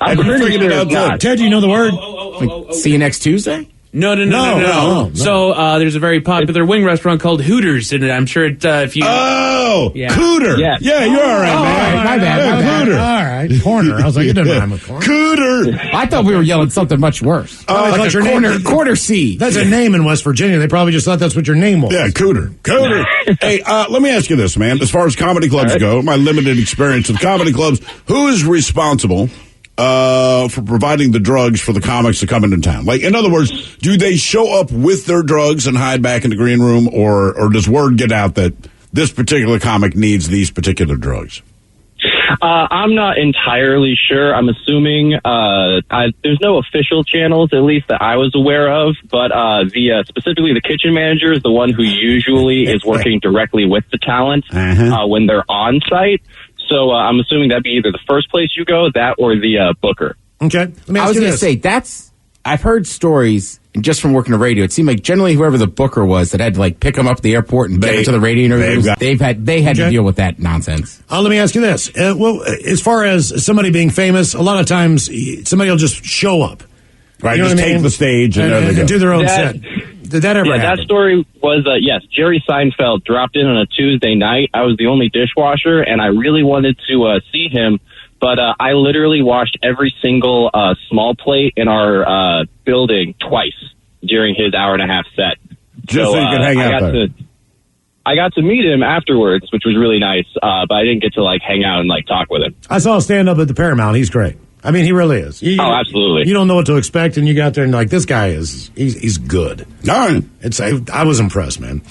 [SPEAKER 12] I'm pretty sure it's not.
[SPEAKER 5] Ted, do you know the word?
[SPEAKER 8] Like, see you next Tuesday?
[SPEAKER 13] No. So there's a very popular wing restaurant called Hooters, and I'm sure if you...
[SPEAKER 6] Cooter. Yeah, you're all right, man.
[SPEAKER 8] My bad.
[SPEAKER 6] Cooter.
[SPEAKER 5] All right, corner. I was like, it doesn't rhyme with corner.
[SPEAKER 6] Cooter.
[SPEAKER 8] I thought we were yelling something much worse.
[SPEAKER 5] Like a
[SPEAKER 8] quarter C.
[SPEAKER 5] That's a name in West Virginia. They probably just thought that's what your name was.
[SPEAKER 6] Yeah, Cooter. Hey, let me ask you this, man. As far as comedy clubs go, my limited experience with comedy clubs, who is responsible for providing the drugs for the comics to come into town? Like, in other words, do they show up with their drugs and hide back in the green room, or does word get out that this particular comic needs these particular drugs?
[SPEAKER 12] I'm not entirely sure. I'm assuming there's no official channels, at least that I was aware of, but specifically the kitchen manager is the one who usually is working directly with the talent when they're on site. So I'm assuming that'd be either the first place you go, that or the booker.
[SPEAKER 5] Okay. Let me ask
[SPEAKER 8] I was
[SPEAKER 5] you
[SPEAKER 8] going to
[SPEAKER 5] this.
[SPEAKER 8] say, I've heard stories just from working the radio. It seemed like generally whoever the booker was that had to like pick them up at the airport and get them to the radio interviews, they had to deal with that nonsense.
[SPEAKER 5] Let me ask you this. Well, as far as somebody being famous, a lot of times somebody will just show up.
[SPEAKER 6] Right, you know just take the stage and
[SPEAKER 5] do their own set. Did that ever happen?
[SPEAKER 12] That story was, yes, Jerry Seinfeld dropped in on a Tuesday night. I was the only dishwasher, and I really wanted to see him, but I literally washed every single small plate in our building twice during his hour-and-a-half set.
[SPEAKER 6] Just so you could hang out there.
[SPEAKER 12] I got to meet him afterwards, which was really nice, but I didn't get to, hang out and, talk with him.
[SPEAKER 5] I saw a stand-up at the Paramount. He's great. I mean, he really is.
[SPEAKER 12] Absolutely.
[SPEAKER 5] You don't know what to expect, and you got there and this guy he's good.
[SPEAKER 6] All right.
[SPEAKER 5] I was impressed, man.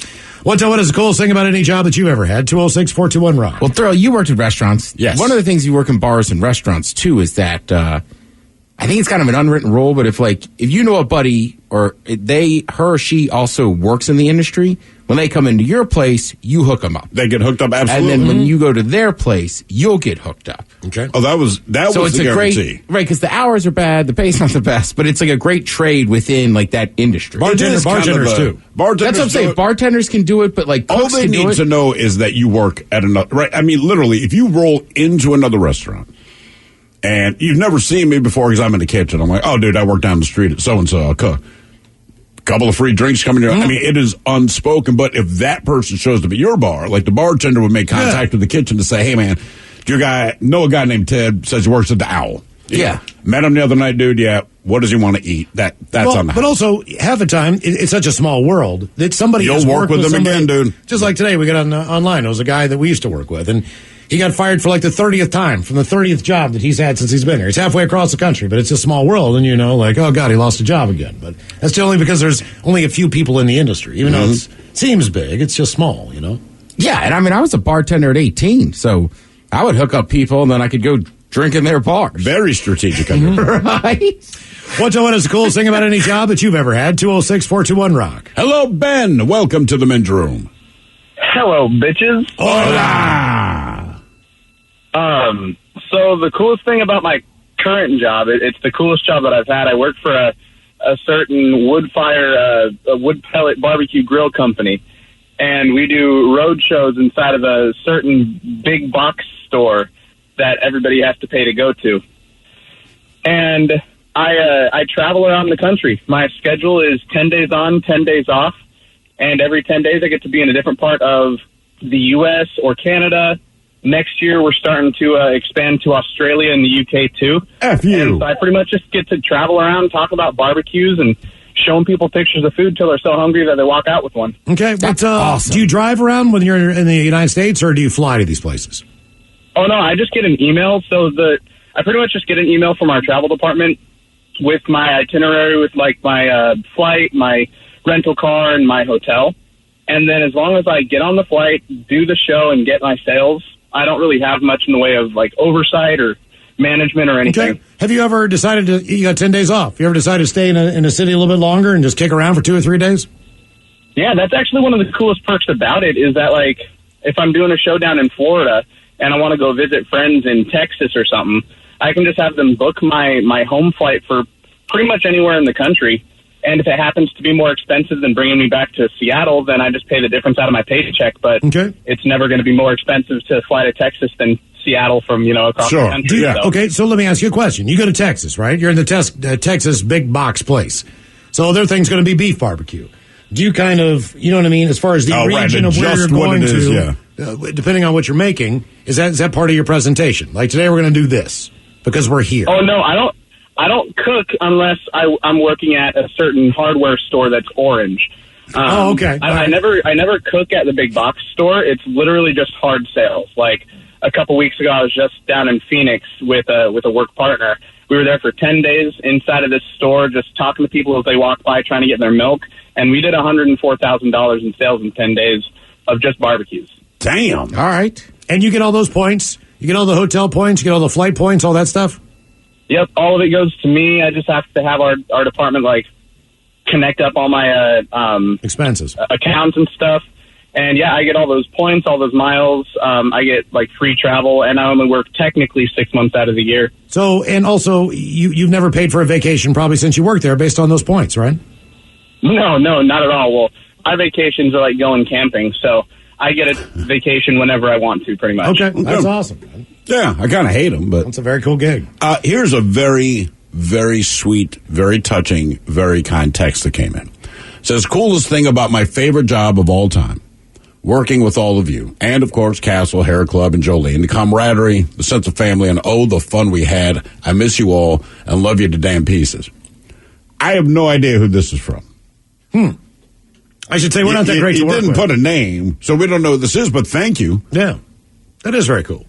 [SPEAKER 5] What is the coolest thing about any job that you've ever had? 206-421-ROCK.
[SPEAKER 8] Well, Thurl, you worked at restaurants.
[SPEAKER 6] Yes.
[SPEAKER 8] One of the things you work in bars and restaurants, too, is that I think it's kind of an unwritten rule, but if you know a buddy or he or she also works in the industry, when they come into your place, you hook them up.
[SPEAKER 6] They get hooked up, absolutely.
[SPEAKER 8] And then when you go to their place, you'll get hooked up.
[SPEAKER 5] Okay.
[SPEAKER 6] Oh, that was the guarantee.
[SPEAKER 8] Right, because the hours are bad, the pay's not the best, but it's a great trade within that industry.
[SPEAKER 5] Bartenders too.
[SPEAKER 8] That's what I'm saying. Bartenders can do it, but cooks
[SPEAKER 6] all they need to know is that you work at another. Right. I mean, literally, if you roll into another restaurant and you've never seen me before because I'm in the kitchen, I'm like, oh, dude, I work down the street at so and so. I'll cook. Couple of free drinks coming in. I mean, it is unspoken, but if that person shows up at your bar, the bartender would make contact with the kitchen to say, hey, man, do you know a guy named Ted says he works at the Owl?
[SPEAKER 8] Yeah.
[SPEAKER 6] Met him the other night, dude. Yeah. What does he want to eat? That's on the house.
[SPEAKER 5] But also, half the time, it's such a small world that somebody
[SPEAKER 6] You'll
[SPEAKER 5] has
[SPEAKER 6] work
[SPEAKER 5] worked
[SPEAKER 6] with them
[SPEAKER 5] somebody,
[SPEAKER 6] again, dude.
[SPEAKER 5] Just like today, we got online. It was a guy that we used to work with, and he got fired for like the 30th time from the 30th job that he's had since he's been here. He's halfway across the country, but it's a small world, and like, oh, God, he lost a job again. But that's still only because there's only a few people in the industry. Even though it seems big, it's just small,
[SPEAKER 8] Yeah, and I was a bartender at 18, so I would hook up people, and then I could go drink in their bars.
[SPEAKER 6] Very strategic.
[SPEAKER 8] Right?
[SPEAKER 5] What is the coolest thing about any job that you've ever had? 206-421-ROCK.
[SPEAKER 6] Hello, Ben. Welcome to the men's room.
[SPEAKER 14] Hello, bitches.
[SPEAKER 6] Hola.
[SPEAKER 14] So the coolest thing about my current job, it's the coolest job that I've had. I work for a certain wood pellet barbecue grill company, and we do road shows inside of a certain big box store that everybody has to pay to go to. And I travel around the country. My schedule is 10 days on, 10 days off, and every 10 days I get to be in a different part of the U.S. or Canada. Next year we're starting to expand to Australia and the UK too.
[SPEAKER 6] F you.
[SPEAKER 14] And so I pretty much just get to travel around, talk about barbecues, and showing people pictures of food till they're so hungry that they walk out with one.
[SPEAKER 5] Okay,
[SPEAKER 8] That's awesome.
[SPEAKER 5] Do you drive around when you're in the United States, or do you fly to these places?
[SPEAKER 14] Oh, no, I just get an email. I pretty much just get an email from our travel department with my itinerary, with like my flight, my rental car, and my hotel. And then as long as I get on the flight, do the show, and get my sales, I don't really have much in the way of like oversight or management or anything.
[SPEAKER 5] Okay. Have you ever decided you got 10 days off? You ever decided to stay in a city a little bit longer and just kick around for 2 or 3 days?
[SPEAKER 14] Yeah, that's actually one of the coolest perks about it is that, like, if I'm doing a show down in Florida and I want to go visit friends in Texas or something, I can just have them book my home flight for pretty much anywhere in the country. And if it happens to be more expensive than bringing me back to Seattle, then I just pay the difference out of my paycheck. But it's never going to be more expensive to fly to Texas than Seattle from, across the country.
[SPEAKER 5] So. Okay, so let me ask you a question. You go to Texas, right? You're in the Texas big box place. So their thing's going to be beef barbecue. Do you kind of, you know what I mean, as far as the region of where you're going depending on what you're making, is that part of your presentation? Like, today we're going to do this because we're here.
[SPEAKER 14] Oh, no, I don't cook unless I'm working at a certain hardware store that's orange.
[SPEAKER 5] Okay.
[SPEAKER 14] I never cook at the big box store. It's literally just hard sales. Like a couple weeks ago, I was just down in Phoenix with a work partner. We were there for 10 days inside of this store, just talking to people as they walk by, trying to get their milk. And we did $104,000 in sales in 10 days of just barbecues.
[SPEAKER 6] Damn.
[SPEAKER 5] All right. And you get all those points? You get all the hotel points? You get all the flight points, all that stuff?
[SPEAKER 14] Yep, all of it goes to me. I just have to have our department, like, connect up all my
[SPEAKER 5] expenses,
[SPEAKER 14] accounts and stuff. And, yeah, I get all those points, all those miles. I get, like, free travel, and I only work technically 6 months out of the year.
[SPEAKER 5] So, and also, you've never paid for a vacation probably since you worked there based on those points, right?
[SPEAKER 14] No, not at all. Well, my vacations are like going camping, so I get a vacation whenever I want to, pretty much.
[SPEAKER 5] Okay, that's awesome, man.
[SPEAKER 6] Yeah, I kind of hate them, but
[SPEAKER 5] it's a very cool gig.
[SPEAKER 6] Here's a very, very sweet, very touching, very kind text that came in. It says, coolest thing about my favorite job of all time, working with all of you, and of course Castle, Hair Club, and Jolene, the camaraderie, the sense of family, and the fun we had. I miss you all and love you to damn pieces. I have no idea who this is from.
[SPEAKER 5] I should say we're not that great to work with.
[SPEAKER 6] You didn't put a name, so we don't know who this is, but thank you.
[SPEAKER 5] Yeah, that is very cool.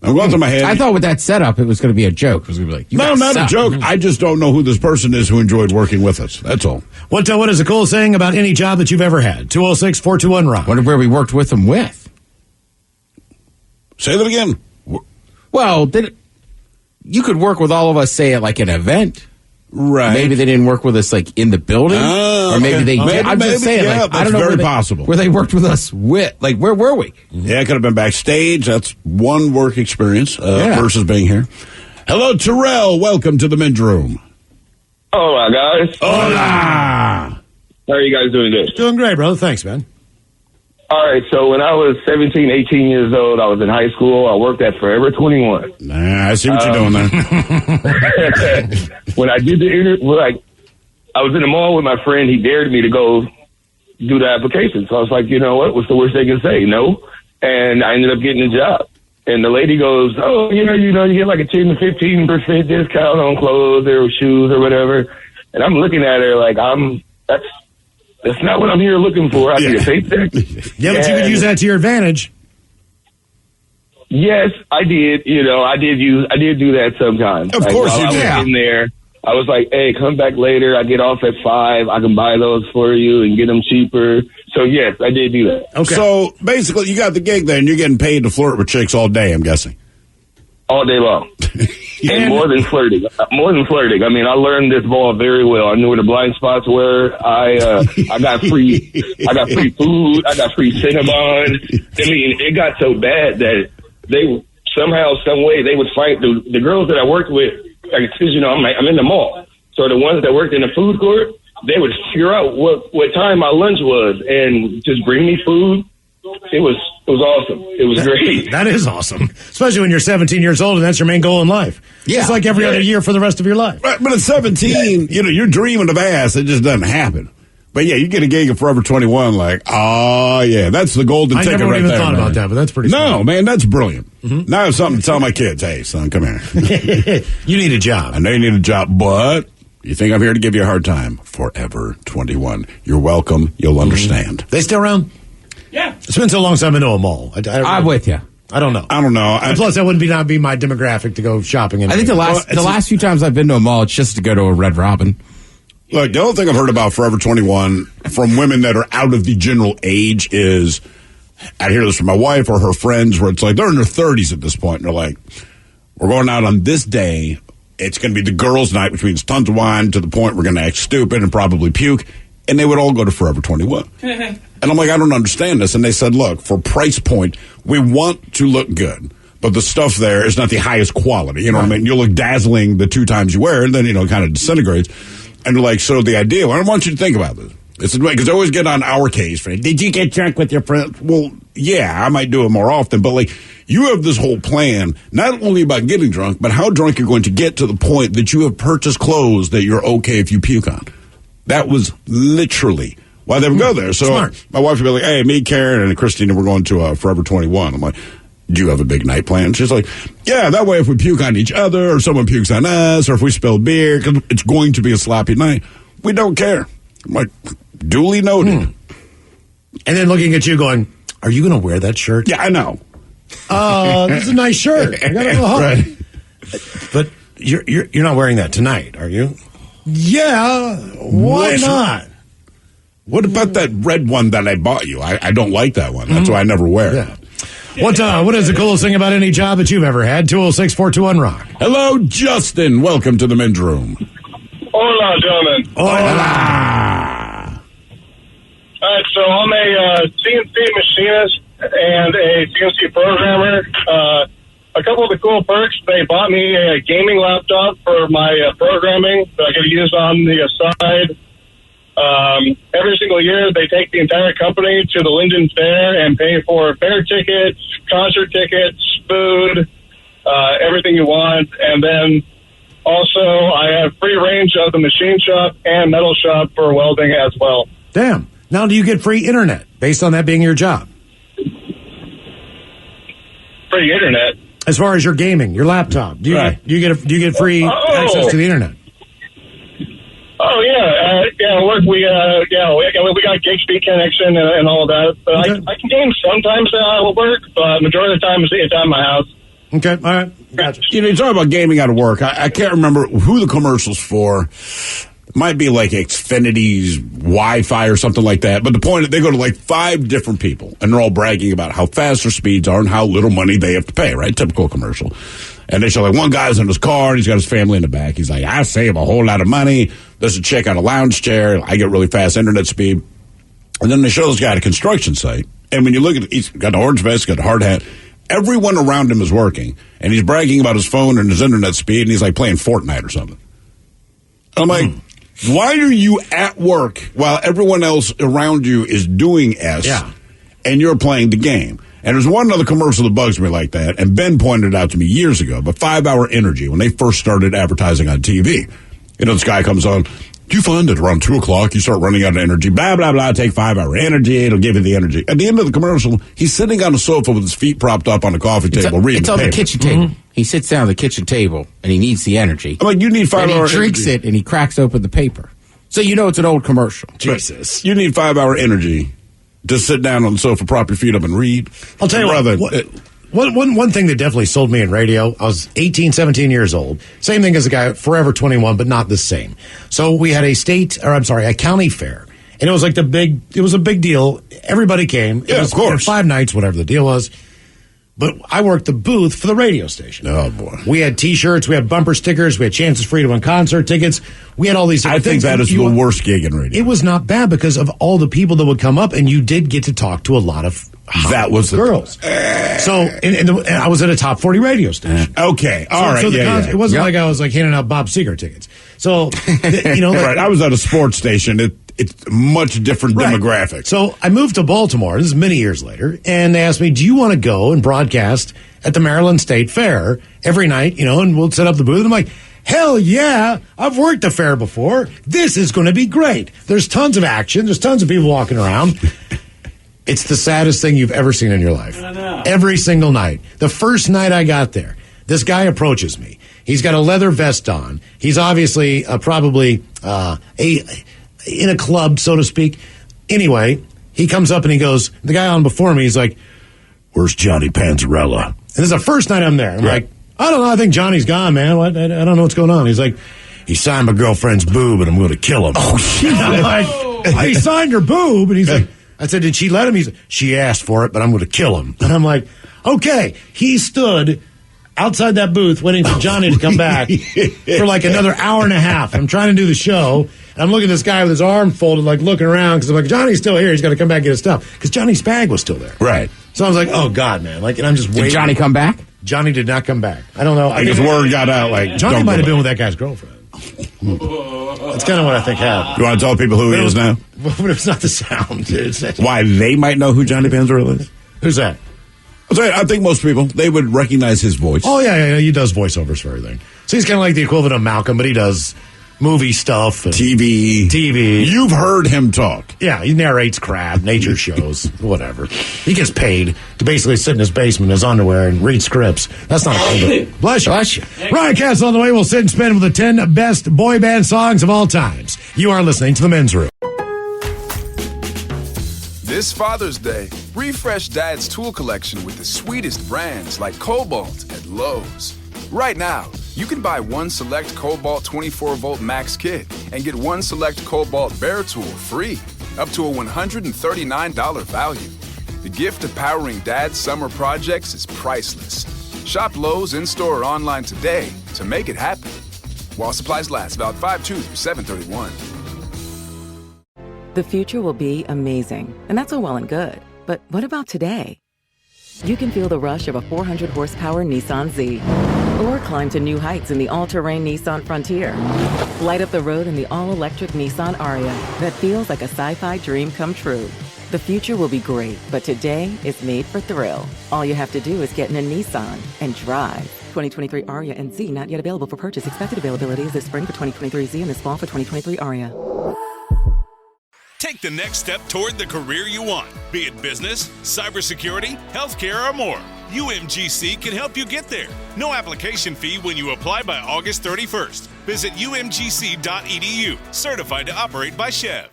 [SPEAKER 6] I'm going through my head.
[SPEAKER 8] I thought with that setup, it was going to be a joke. It was going to be like,
[SPEAKER 6] no, not a joke. I just don't know who this person is who enjoyed working with us. That's all.
[SPEAKER 5] What is the coolest thing about any job that you've ever had? 206-421-ROCK.
[SPEAKER 8] Wonder where we worked with them with.
[SPEAKER 6] Say that again.
[SPEAKER 8] Well, you could work with all of us, say, at like an event.
[SPEAKER 6] Right.
[SPEAKER 8] Maybe they didn't work with us like in the building, or maybe they did. I'm just saying, like, I don't know.
[SPEAKER 6] Very possible.
[SPEAKER 8] Where they worked with us with, like, where were we?
[SPEAKER 6] Yeah, it could have been backstage. That's one work experience versus being here. Hello, Terrell. Welcome to the men's room.
[SPEAKER 15] Hola, guys.
[SPEAKER 6] Hola.
[SPEAKER 15] How are you guys doing today?
[SPEAKER 5] Doing great, brother. Thanks, man.
[SPEAKER 15] All right, so when I was 17, 18 years old, I was in high school. I worked at Forever 21.
[SPEAKER 6] Nah, I see what you're doing there.
[SPEAKER 15] When I did the interview, I was in the mall with my friend. He dared me to go do the application. So I was like, you know what? What's the worst they can say? No. And I ended up getting the job. And the lady goes, oh, you get like a 10 to 15% discount on clothes or shoes or whatever. And I'm looking at her like that's not what I'm here looking for. I need a paycheck.
[SPEAKER 5] Yeah, but you could use that to your advantage.
[SPEAKER 15] Yes, I did. I did do that sometimes.
[SPEAKER 6] Of course you did.
[SPEAKER 15] I was in there. I was like, hey, come back later. I get off at 5. I can buy those for you and get them cheaper. So, yes, I did do that.
[SPEAKER 6] Okay. So, basically, you got the gig there, and you're getting paid to flirt with chicks all day, I'm guessing.
[SPEAKER 15] All day long. And more than flirting. I mean, I learned this ball very well. I knew where the blind spots were. I got free food. I got free Cinnabon. I mean, it got so bad that they somehow, some way, they would fight the girls that I worked with. Because, I'm in the mall. So the ones that worked in the food court, they would figure out what time my lunch was and just bring me food. It was awesome. It was great.
[SPEAKER 5] That is awesome. Especially when you're 17 years old and that's your main goal in life. Yeah. It's like every other year for the rest of your life.
[SPEAKER 6] Right, but at 17, you're dreaming of ass. It just doesn't happen. But yeah, you get a gig at Forever 21, like, oh yeah, that's the golden ticket right there. I never even
[SPEAKER 5] thought about that, but that's pretty
[SPEAKER 6] No,
[SPEAKER 5] funny.
[SPEAKER 6] man, that's brilliant. Mm-hmm. Now I have something to tell my kids. Hey, son, come here.
[SPEAKER 5] You need a job.
[SPEAKER 6] I know you need a job, but you think I'm here to give you a hard time? Forever 21. You're welcome. You'll understand.
[SPEAKER 5] They still around?
[SPEAKER 13] Yeah.
[SPEAKER 5] It's been so long since I've been to a mall.
[SPEAKER 8] I'm with you.
[SPEAKER 5] I don't know.
[SPEAKER 6] And
[SPEAKER 5] plus, that wouldn't not be my demographic to go shopping in.
[SPEAKER 8] I think the last few times I've been to a mall, it's just to go to a Red Robin.
[SPEAKER 6] Look, the only thing I've heard about Forever 21 from women that are out of the general age is, I hear this from my wife or her friends, where it's like they're in their 30s at this point, and they're like, we're going out on this day. It's going to be the girls' night, which means tons of wine to the point we're going to act stupid and probably puke. And they would all go to Forever 21. And I'm like, I don't understand this. And they said, look, for price point, we want to look good. But the stuff there is not the highest quality. You know what I mean? You'll look dazzling the 2 times you wear it, and then, it kind of disintegrates. And they're like, so the idea, I want you to think about this. It's because I always get on our case for, did you get drunk with your friends? Well, yeah, I might do it more often. But, like, you have this whole plan, not only about getting drunk, but how drunk you're going to get to the point that you have purchased clothes that you're okay if you puke on. That was literally why they would go there. So
[SPEAKER 5] Smart.
[SPEAKER 6] My wife would be like, hey, me, Karen, and Christina, we're going to Forever 21. I'm like, do you have a big night plan? She's like, yeah, that way if we puke on each other or someone pukes on us or if we spill beer, because it's going to be a sloppy night, we don't care. I'm like, duly noted.
[SPEAKER 5] And then looking at you going, are you going to wear that shirt?
[SPEAKER 6] Yeah, I know.
[SPEAKER 5] This is a nice shirt. I got to go home. Right. But you're not wearing that tonight, are you?
[SPEAKER 6] Yeah.
[SPEAKER 5] Why not?
[SPEAKER 6] What about that red one that I bought you? I don't like that one. That's why I never wear it.
[SPEAKER 5] Yeah. What is the coolest thing about any job that you've ever had? 206-421-ROCK.
[SPEAKER 6] Hello, Justin. Welcome to the men's room.
[SPEAKER 16] Hola, gentlemen.
[SPEAKER 6] Hola.
[SPEAKER 16] All right, so I'm a CNC machinist and a CNC programmer. A couple of the cool perks, they bought me a gaming laptop for my programming that I could use on the side. Every single year, they take the entire company to the Linden Fair and pay for fair tickets, concert tickets, food, everything you want. And then also, I have free range of the machine shop and metal shop for welding as well.
[SPEAKER 5] Damn. Now, do you get free internet based on that being your job?
[SPEAKER 16] Free internet?
[SPEAKER 5] As far as your gaming, your laptop, do you get free access to the internet?
[SPEAKER 16] Oh yeah, work. We got gig speed connection and all of that. But I can game sometimes at work, but majority of the time it's at my house.
[SPEAKER 5] Okay, all right, gotcha.
[SPEAKER 6] You talk about gaming out of work. I can't remember who the commercial's for. It might be like Xfinity's Wi-Fi or something like that. But the point is, they go to like 5 different people, and they're all bragging about how fast their speeds are and how little money they have to pay. Right, typical commercial. And they show like one guy's in his car and he's got his family in the back. He's like, I save a whole lot of money. There's a chick on a lounge chair. I get really fast internet speed. And then they show this guy at a construction site. And when you look at it, he's got an orange vest, got a hard hat. Everyone around him is working. And he's bragging about his phone and his internet speed. And he's like playing Fortnite or something. I'm like, why are you at work while everyone else around you is doing S and you're playing the game? And there's one other commercial that bugs me like that, and Ben pointed it out to me years ago, but 5 Hour Energy, when they first started advertising on TV. This guy comes on, Do you find that around 2 o'clock you start running out of energy? Blah, blah, blah. Take 5-hour energy. It'll give you the energy. At the end of the commercial, he's sitting on a sofa with his feet propped up on a coffee table reading
[SPEAKER 8] It's
[SPEAKER 6] the
[SPEAKER 8] on
[SPEAKER 6] paper.
[SPEAKER 8] the kitchen table. Mm-hmm. He sits down at the kitchen table, and he needs the energy.
[SPEAKER 6] I'm like, you need 5 hours.
[SPEAKER 8] And he drinks it, and he cracks open the paper. So you know it's an old commercial.
[SPEAKER 6] Jesus. You need 5-hour energy to sit down on the sofa, prop your feet up, and read.
[SPEAKER 5] I'll tell you one thing that definitely sold me in radio, I was 18, 17 years old. Same thing as a guy, forever 21, but not the same. So we had a county fair. And it was like it was a big deal. Everybody came.
[SPEAKER 6] Yeah, of course.
[SPEAKER 5] 5 nights, whatever the deal was. But I worked the booth for the radio station.
[SPEAKER 6] Oh, boy.
[SPEAKER 5] We had T-shirts, we had bumper stickers, we had chances for you to win concert tickets. We had all these different things.
[SPEAKER 6] I think that is the worst gig in radio.
[SPEAKER 5] It was not bad because of all the people that would come up, and you did get to talk to a lot of girls. So, and I was at a top 40 radio station.
[SPEAKER 6] Okay, all right.
[SPEAKER 5] It wasn't like I was like handing out Bob Seger tickets. So,
[SPEAKER 6] right. I was at a sports station. It's a much different demographic.
[SPEAKER 5] So I moved to Baltimore. This is many years later, and they asked me, "Do you want to go and broadcast at the Maryland State Fair every night? And we'll set up the booth." And I'm like, "Hell yeah! I've worked the fair before. This is going to be great. There's tons of action. There's tons of people walking around." It's the saddest thing you've ever seen in your life. Every single night. The first night I got there, this guy approaches me. He's got a leather vest on. He's obviously probably in a club, so to speak. Anyway, he comes up and he goes, the guy on before me, he's like, "Where's Johnny Panzarella?" And this is the first night I'm there. I'm like, "I don't know. I think Johnny's gone, man. I don't know what's going on." He's like, "He signed my girlfriend's boob and I'm going to kill him." Oh, shit. I'm like, "He signed her boob?" And he's like, I said, "Did she let him?" He's like, "She asked for it, but I'm going to kill him." And I'm like, okay. He stood outside that booth waiting for Johnny to come back for like another hour and a half. I'm trying to do the show. And I'm looking at this guy with his arm folded, like looking around, because I'm like, Johnny's still here. He's got to come back and get his stuff. Because Johnny's bag was still there.
[SPEAKER 6] Right.
[SPEAKER 5] So I was like, oh, God, man. And I'm just waiting.
[SPEAKER 8] Did Johnny come back?
[SPEAKER 5] Johnny did not come back. I don't know.
[SPEAKER 6] I guess word got out. Like
[SPEAKER 5] Johnny might have been with that guy's girlfriend. That's kind of what I think happened.
[SPEAKER 6] You want to tell people who he is now?
[SPEAKER 5] But it's not the sound.
[SPEAKER 6] Why they might know who Johnny Panzarella is?
[SPEAKER 5] Who's that?
[SPEAKER 6] I think most people, they would recognize his voice.
[SPEAKER 5] Oh, yeah. He does voiceovers for everything. So he's kind of like the equivalent of Malcolm, but he does movie stuff. And TV.
[SPEAKER 6] You've heard him talk.
[SPEAKER 5] Yeah, he narrates crap, nature shows, whatever. He gets paid to basically sit in his basement in his underwear and read scripts. That's not a thing. Bless you. Bless you. Ryan Castle on the way. We'll sit and spin with the 10 best boy band songs of all times. You are listening to The Men's Room.
[SPEAKER 1] This Father's Day, refresh Dad's tool collection with the sweetest brands like Cobalt at Lowe's. Right now, you can buy one select Cobalt 24-volt Max kit and get one select Cobalt Bear tool free, up to a $139 value. The gift of powering Dad's summer projects is priceless. Shop Lowe's in-store or online today to make it happen. While supplies last, about 5/2 through 7/31.
[SPEAKER 2] The future will be amazing, and that's all well and good. But what about today? You can feel the rush of a 400-horsepower Nissan Z, or climb to new heights in the all-terrain Nissan Frontier. Light up the road in the all-electric Nissan Ariya that feels like a sci-fi dream come true. The future will be great, but today is made for thrill. All you have to do is get in a Nissan and drive. 2023 Ariya and Z not yet available for purchase. Expected availability is this spring for 2023 Z and this fall for 2023 Ariya.
[SPEAKER 10] Take the next step toward the career you want, be it business, cybersecurity, healthcare, or more. UMGC can help you get there. No application fee when you apply by August 31st. Visit umgc.edu, certified to operate by Chev.